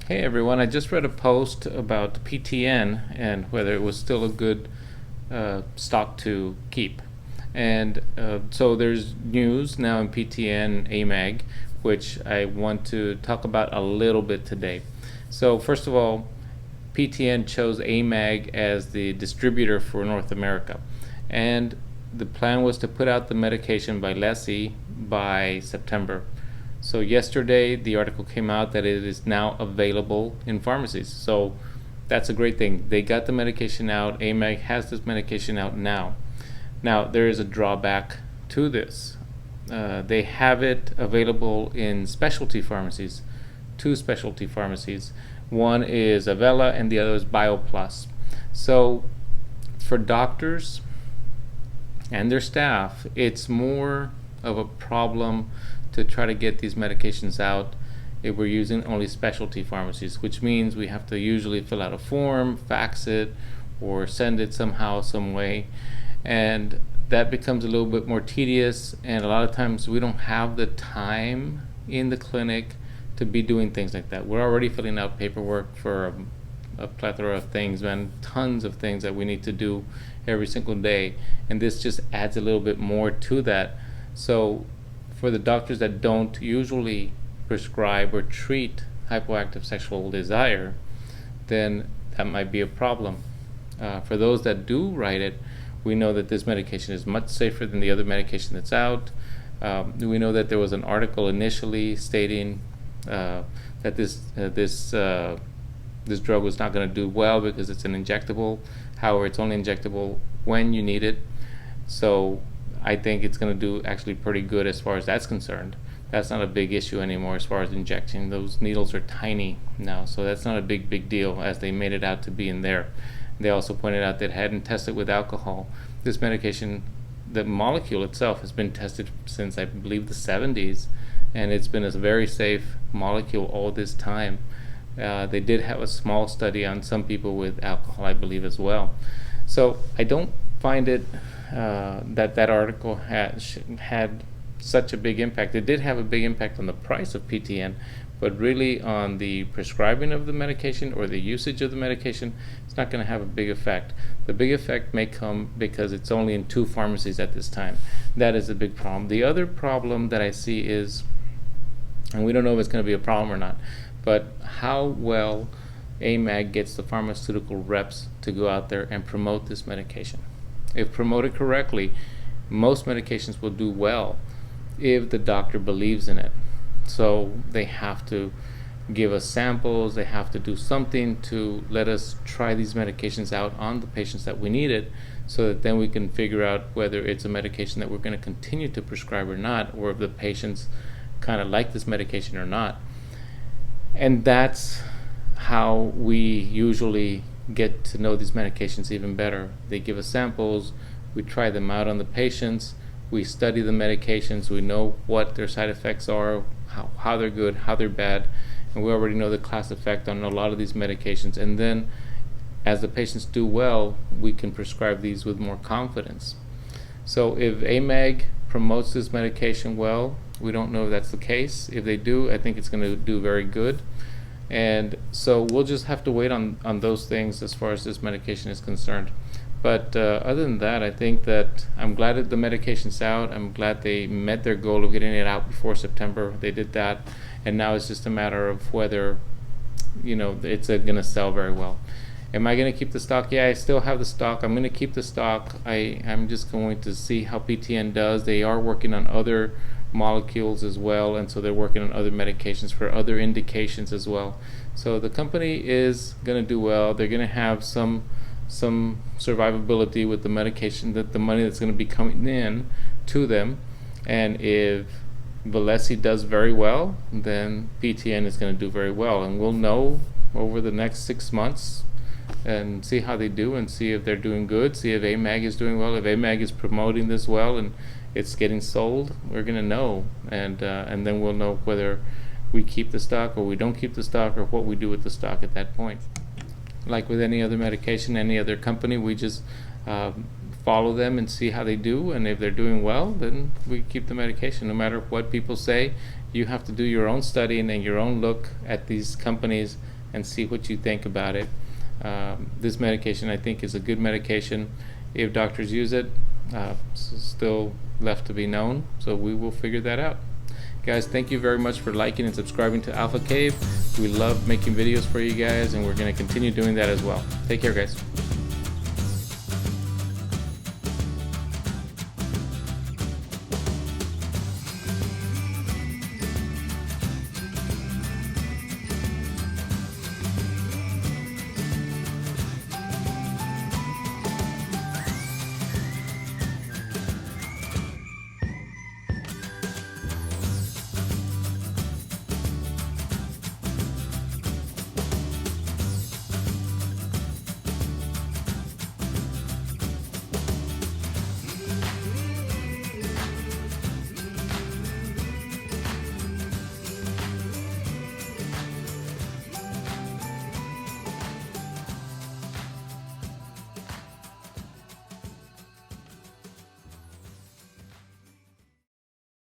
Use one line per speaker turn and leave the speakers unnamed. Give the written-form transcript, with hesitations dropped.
Hey everyone, I just read a post about PTN and whether it was still a good stock to keep. And so there's news now in PTN AMAG, which I want to talk about a little bit today. So, first of all, PTN chose AMAG as the distributor for North America. And the plan was to put out the medication vylessi by September. So yesterday the article came out that it is now available in pharmacies. So that's a great thing. They got the medication out. AMAG has this medication out now. Now there is a drawback to this. They have it available in specialty pharmacies, two specialty pharmacies. One is Avella and the other is BioPlus. So for doctors and their staff, it's more of a problem to try to get these medications out if we're using only specialty pharmacies, which means we have to usually fill out a form, fax it, or send it somehow, some way. And that becomes a little bit more tedious, and a lot of times we don't have the time in the clinic to be doing things like that. We're already filling out paperwork for a plethora of things, man, tons of things that we need to do every single day, and this just adds a little bit more to that. So for the doctors that don't usually prescribe or treat hypoactive sexual desire, then that might be a problem. For those that do write it, we know that this medication is much safer than the other medication that's out. We know that there was an article initially stating that this drug was not going to do well because it's an injectable. However, it's only injectable when you need it. So I think it's going to do actually pretty good as far as that's concerned. That's not a big issue anymore as far as injection. Those needles are tiny now, so that's not a big deal as they made it out to be in there. They also pointed out that it hadn't tested with alcohol. This medication, the molecule itself, has been tested since I believe the 70s, and it's been a very safe molecule all this time. They did have a small study on some people with alcohol, I believe, as well. So I don't find it that article had such a big impact. It did have a big impact on the price of PTN, but really on the prescribing of the medication or the usage of the medication, it's not going to have a big effect. The big effect may come because it's only in two pharmacies at this time. That is a big problem. The other problem that I see is, and we don't know if it's going to be a problem or not, but how well AMAG gets the pharmaceutical reps to go out there and promote this medication. If promoted correctly, most medications will do well if the doctor believes in it. So they have to give us samples, they have to do something to let us try these medications out on the patients that we need it, so that then we can figure out whether it's a medication that we're going to continue to prescribe or not, or if the patients kind of like this medication or not. And that's how we usually get to know these medications even better. They give us samples, we try them out on the patients, we study the medications, we know what their side effects are, how they're good, how they're bad, and we already know the class effect on a lot of these medications. And then as the patients do well, we can prescribe these with more confidence. So if AMAG promotes this medication well, we don't know if that's the case. If they do, I think it's going to do very good. And so we'll just have to wait on those things as far as this medication is concerned. But other than that, I think that I'm glad that the medication's out. I'm glad they met their goal of getting it out before September. They did that, and now it's just a matter of whether, it's going to sell very well. Am I going to keep the stock? Yeah, I still have the stock. I'm going to keep the stock. I'm just going to see how PTN does. They are working on other molecules as well, and so they're working on other medications for other indications as well. So the company is going to do well. They're going to have some survivability with the medication, that the money that's going to be coming in to them. And if vylessi does very well, then PTN is going to do very well, and we'll know over the next 6 months and see how they do, and see if they're doing good, see if AMAG is doing well. If AMAG is promoting this well and it's getting sold, we're going to know, and then we'll know whether we keep the stock or we don't keep the stock, or what we do with the stock at that point. Like with any other medication, any other company, we just follow them and see how they do, and if they're doing well, then we keep the medication. No matter what people say, you have to do your own studying and your own look at these companies and see what you think about it. This medication, I think, is a good medication. If doctors use it, still left to be known, so we will figure that out. Guys, thank you very much for liking and subscribing to Alpha Cave. We love making videos for you guys, and we're going to continue doing that as well. Take care, guys.